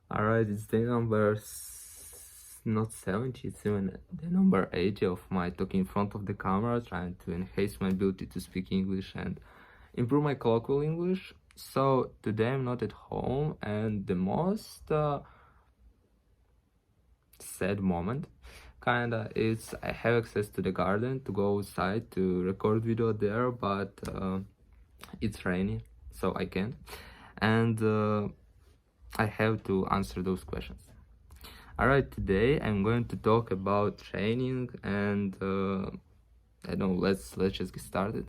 Alright, it's the number not 70, it's even the number 80 of my talking in front of the camera, trying to enhance my ability to speak English and improve my colloquial English. So today I'm not at home, and the most sad moment kinda is I have access to the garden to go outside to record video there, but it's rainy, so I can't. And I have to answer those questions. Alright, today I'm going to talk about training and I don't know, let's just get started.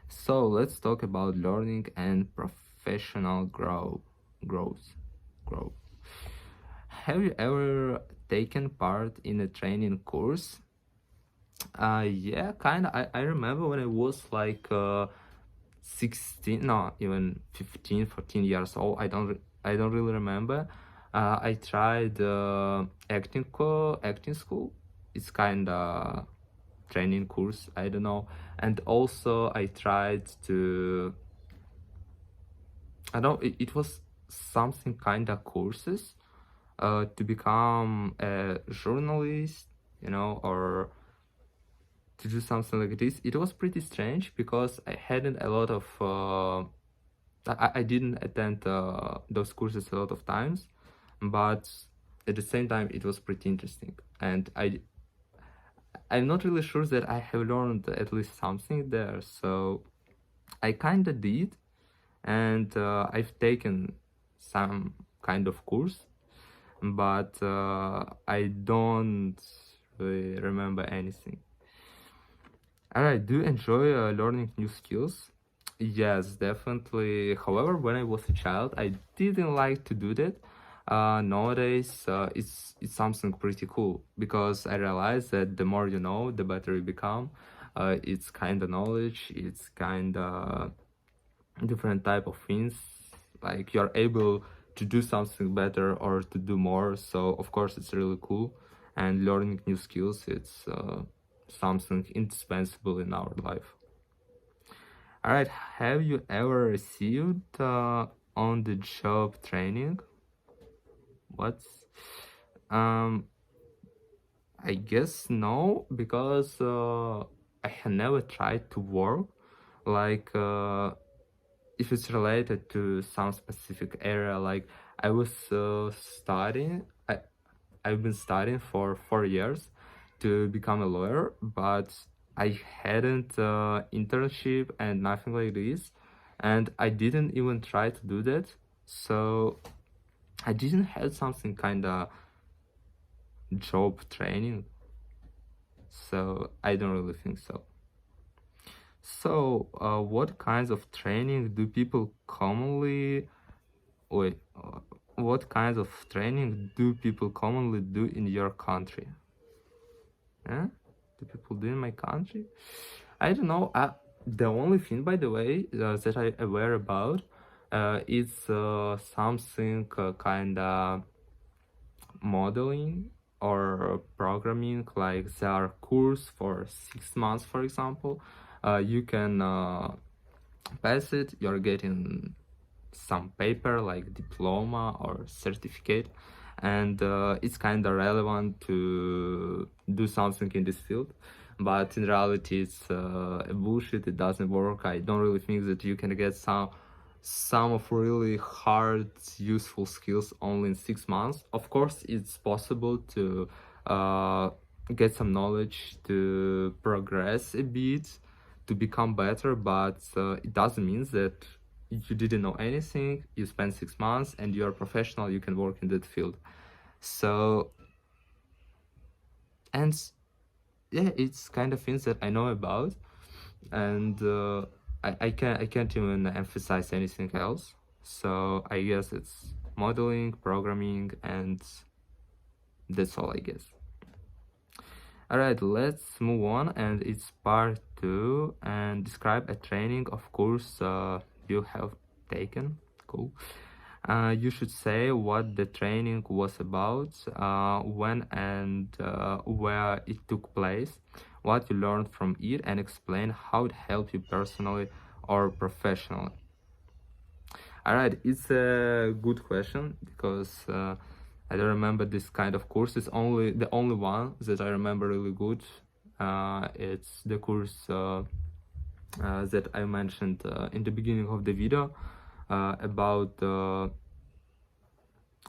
So let's talk about learning and professional growth. Growth. Have you ever taken part in a training course? Yeah, kinda. I remember when I was like 16, no, even 15, 14 years old. I don't really remember. I tried acting school. It's kind of training course, I don't know. And also I tried to, I don't, it was something kind of courses to become a journalist, or to do something like this. It was pretty strange because I hadn't a lot of I didn't attend those courses a lot of times, but at the same time it was pretty interesting, and I'm not really sure that I have learned at least something there. So I kind of did, and I've taken some kind of course, but I don't really remember anything. Alright, do you enjoy learning new skills? Yes, definitely. However, when I was a child, I didn't like to do that. Nowadays, it's something pretty cool because I realized that the more you know, the better you become. It's kind of knowledge. It's kind of different type of things. Like you're able to do something better or to do more. So of course, it's really cool. And learning new skills, it's something indispensable in our life. All right, have you ever received on-the-job training? What's um I guess no, because I had never tried to work like if it's related to some specific area. Like I was studying. I've been studying for 4 years to become a lawyer, but I hadn't internship and nothing like this, and I didn't even try to do that. So I didn't have something kind of job training. So I don't really think so. So what kinds of training do people commonly wait? What kinds of training do people commonly do in your country? Huh? Do people do in my country? I don't know. The only thing, by the way, that I aware about is something kind of modeling or programming. Like there are course for 6 months, for example. You can pass it. You're getting some paper like diploma or certificate, and it's kind of relevant to do something in this field, but in reality it's a bullshit. It doesn't work. I don't really think that you can get some of really hard useful skills only in 6 months. Of course it's possible to uh, get some knowledge, to progress a bit, to become better, but it doesn't mean that you didn't know anything, you spent 6 months and you're a professional, you can work in that field. So, and yeah, it's kind of things that I know about, and I can't even emphasize anything else. So I guess it's modeling, programming, and that's all, I guess. All right, let's move on, and it's part two, and describe a training of course you have taken. Cool. You should say what the training was about, when and where it took place, what you learned from it, and explain how it helped you personally or professionally. All right, it's a good question because I don't remember this kind of courses. Only the only one that I remember really good. It's the course that I mentioned in the beginning of the video about I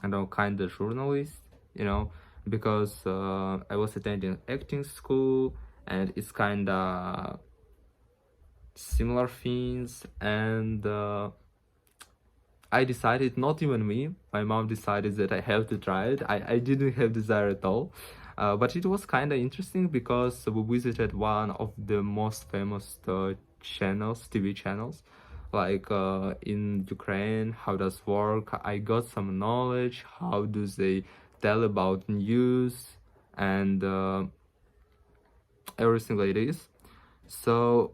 don't know, kind of journalist, you know, because I was attending acting school and it's kind of similar things, and I decided, not even me, my mom decided that I have to try it. I didn't have desire at all. But it was kind of interesting because we visited one of the most famous channels, TV channels, like in Ukraine, how does work. I got some knowledge, how do they tell about news and everything like this. So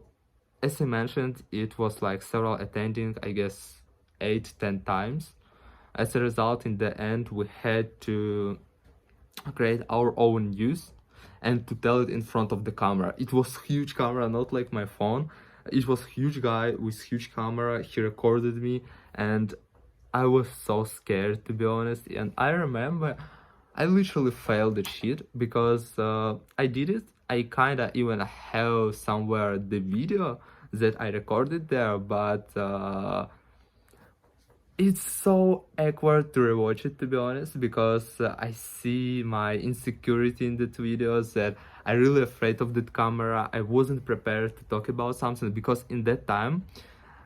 as I mentioned, it was like several attending, I guess 8-10 times. As a result, in the end, we had to create our own news and to tell it in front of the camera. It was huge camera, not like my phone. It was huge guy with huge camera. He recorded me and I was so scared, to be honest. And I remember I literally failed the shit because I did it. I kind of even have somewhere the video that I recorded there, but it's so awkward to rewatch it, to be honest, because I see my insecurity in that videos, that I'm really afraid of that camera. I wasn't prepared to talk about something because in that time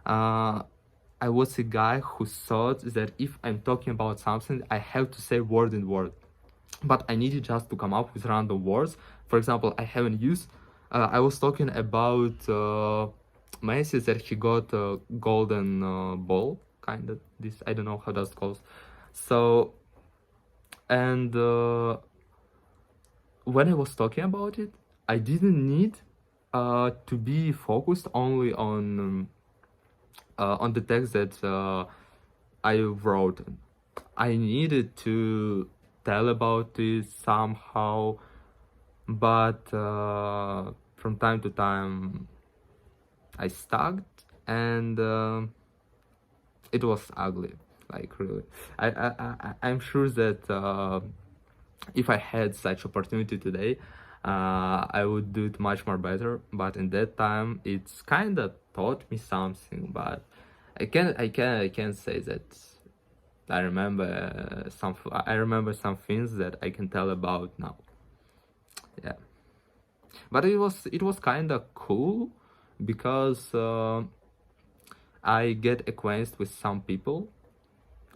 I was a guy who thought that if I'm talking about something, I have to say word in word, but I needed just to come up with random words. For example, I haven't used I was talking about Messi, that he got a golden ball, kind of this, I don't know how that's called. So, and when I was talking about it, I didn't need to be focused only on the text that I wrote. I needed to tell about this somehow, but from time to time I stuck, and it was ugly, like really. I'm sure that if I had such opportunity today, I would do it much more better. But in that time, it's kind of taught me something. But I can say that I remember some things that I can tell about now. Yeah, but it was kind of cool because I get acquainted with some people.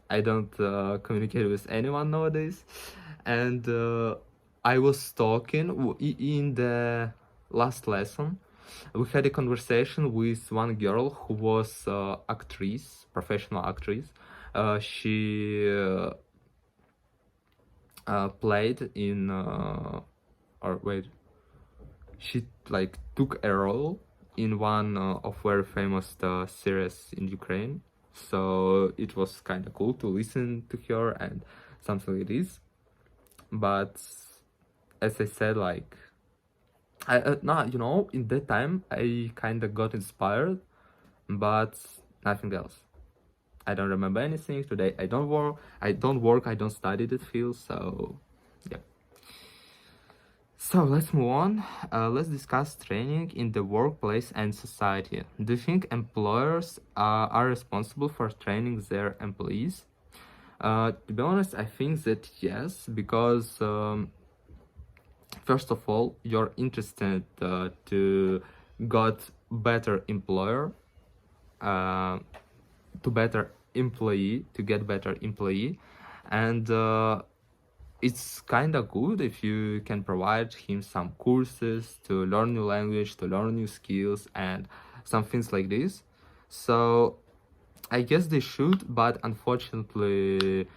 I don't communicate with anyone nowadays, and I was talking in the last lesson. We had a conversation with one girl who was actress, professional actress. She played in, or wait, she like took a role in one of very famous series in Ukraine. So it was kind of cool to listen to her and something like this. But as I said, like in that time I kind of got inspired, but nothing else. I don't remember anything today. I don't work. I don't study that field. So yeah. So let's move on. Let's discuss training in the workplace and society. Do you think employers are responsible for training their employees? To be honest, I think that yes, because first of all, you're interested to get better employer, to get better employee, and it's kind of good if you can provide him some courses to learn new language, to learn new skills, and some things like this. So I guess they should, but unfortunately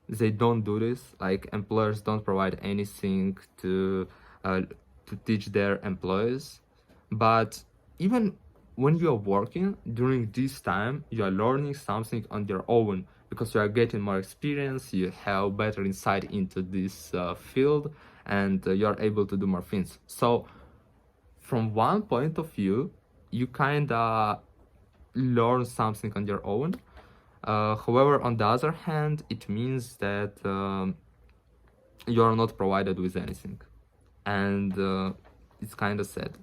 they don't do this. Like employers don't provide anything to teach their employees. But even when you are working during this time, you are learning something on your own because you are getting more experience, you have better insight into this field, and you are able to do more things. So from one point of view, you kind of learn something on your own. However, on the other hand, it means that you are not provided with anything, and it's kind of sad.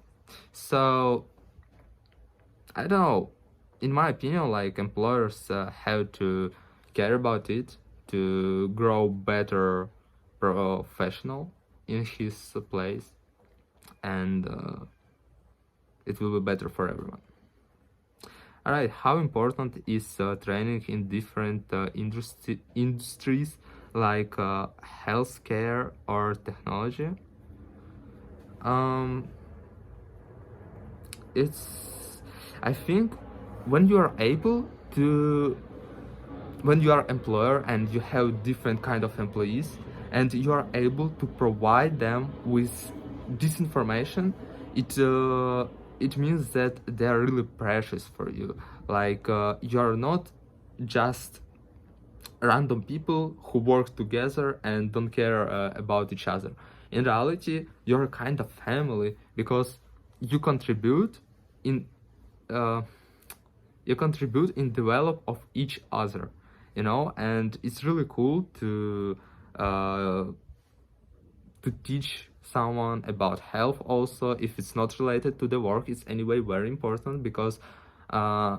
So I don't know. In my opinion, like employers have to care about it to grow better professional in his place, and it will be better for everyone. All right, how important is training in different industries like healthcare or technology? Um, it's, I think, when you are able to, when you are employer and you have different kind of employees and you are able to provide them with this information, it means that they are really precious for you. Like you are not just random people who work together and don't care about each other. In reality, you're kind of family because you contribute in uh, you contribute in develop of each other, you know, and it's really cool uh, to teach someone about health also if it's not related to the work. It's anyway very important because uh,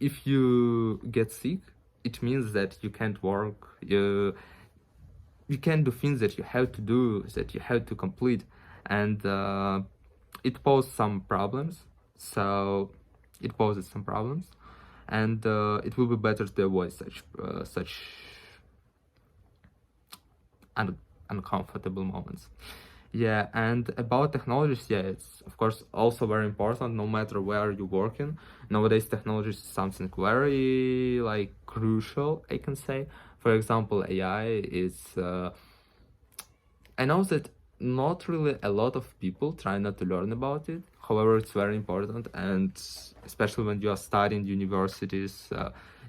if you get sick, it means that you can't work, you can do things that you have to do, that you have to complete, and it poses some problems. So it poses some problems, and it will be better to avoid such uncomfortable moments. Yeah, and about technologies, yeah, it's of course also very important no matter where you're working. Nowadays, technology is something very like crucial, I can say. For example, AI is. I know that not really a lot of people try not to learn about it. However, it's very important, and especially when you are studying universities,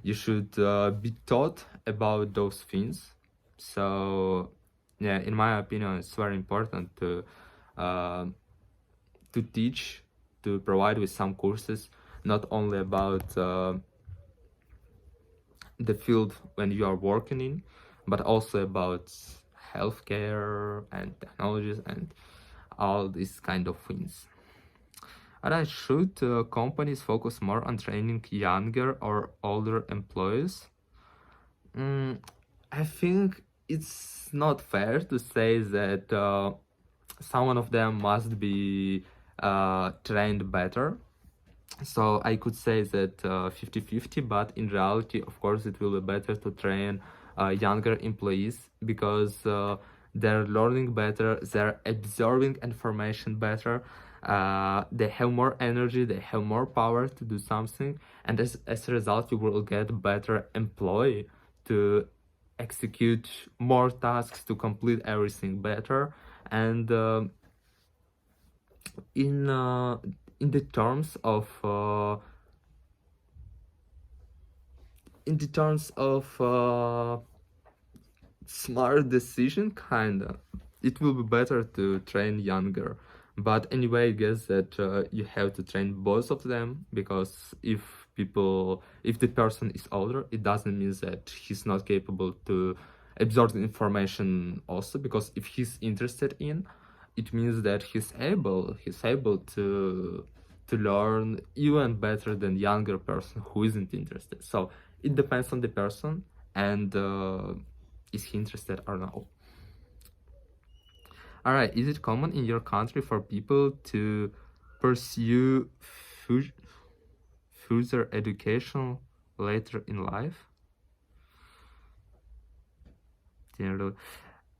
you should be taught about those things. So, yeah, in my opinion, it's very important uh, to teach, to provide with some courses, not only about the field when you are working in, but also about healthcare and technologies and all these kind of things. Alright, should companies focus more on training younger or older employees? I think it's not fair to say that someone of them must be trained better. So I could say that 50-50, but in reality, of course, it will be better to train younger employees because they're learning better, they're absorbing information better, they have more energy, they have more power to do something, and as a result, you will get better employee to execute more tasks, to complete everything better, and in uh, in the terms of smart decision, kinda, it will be better to train younger. But anyway, I guess that you have to train both of them because if the person is older, it doesn't mean that he's not capable to absorb the information also, because if he's interested in, it means that he's able to learn even better than younger person who isn't interested. So it depends on the person, and is he interested or no. All right, is it common in your country for people to pursue fu- further education later in life? You know,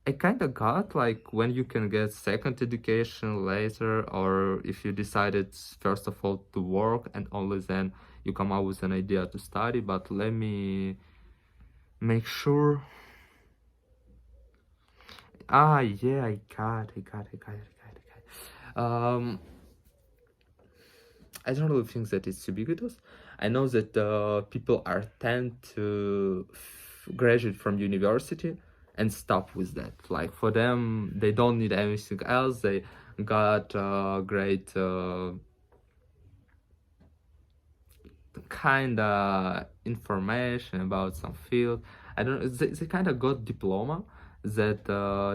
I kind of got like when you can get second education later, or if you decided first of all to work and only then you come up with an idea to study. But let me make sure. Ah, yeah, I got it. I don't really think that it's ubiquitous. I know that people are tend to graduate from university and stop with that. Like for them, they don't need anything else. They got great kind of information about some field. I don't know. They kind of got diploma, that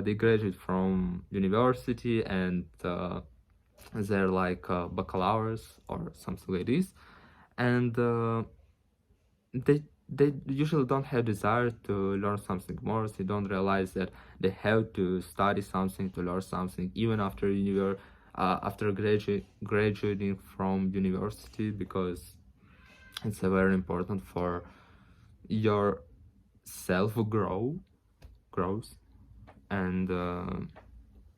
they graduate from university and they're like baccalaureate or something like this, and they usually don't have desire to learn something more. They don't realize that they have to study something to learn something even after after graduating from university, because it's very important for your self growth. And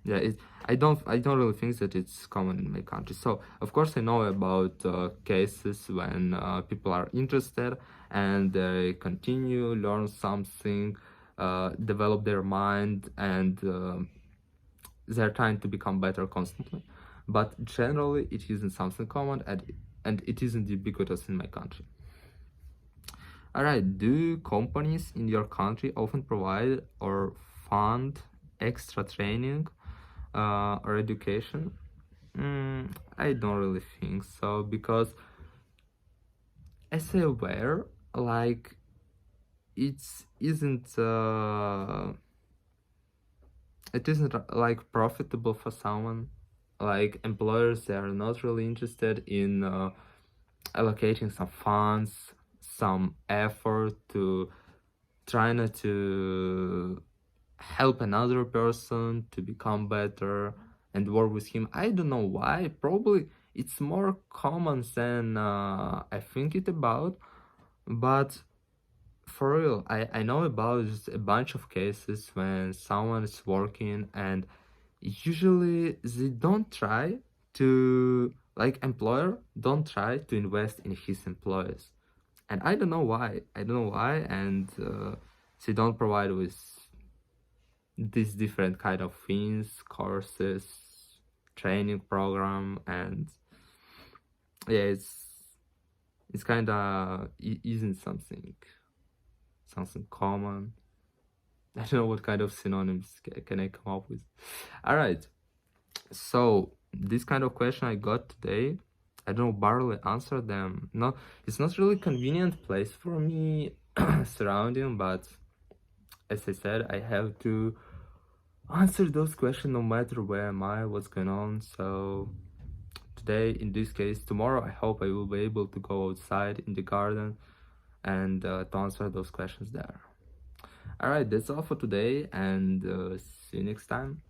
yeah, I don't really think that it's common in my country. So of course I know about cases when people are interested and they continue learn something, develop their mind, and they're trying to become better constantly. But generally it isn't something common, and it isn't ubiquitous in my country. All right, do companies in your country often provide or fund extra training or education? I don't really think so, because as I'm aware, like it isn't like profitable for someone. Like employers, they are not really interested in allocating some funds, some effort to trying to help another person to become better and work with him. I don't know why. Probably it's more common than I think it about. But for real, I know about just a bunch of cases when someone is working and usually they don't try to, like employer don't try to invest in his employees. And I don't know why. And they don't provide with these different kind of things, courses, training program. And yeah, it's kind of isn't something common. I don't know what kind of synonyms can I come up with. All right, so this kind of question I got today, I don't barely answer them. No, it's not really convenient place for me surrounding, but as I said, I have to answer those questions no matter where am I, what's going on. So today, in this case, tomorrow I hope I will be able to go outside in the garden and to answer those questions there. All right, that's all for today, and see you next time.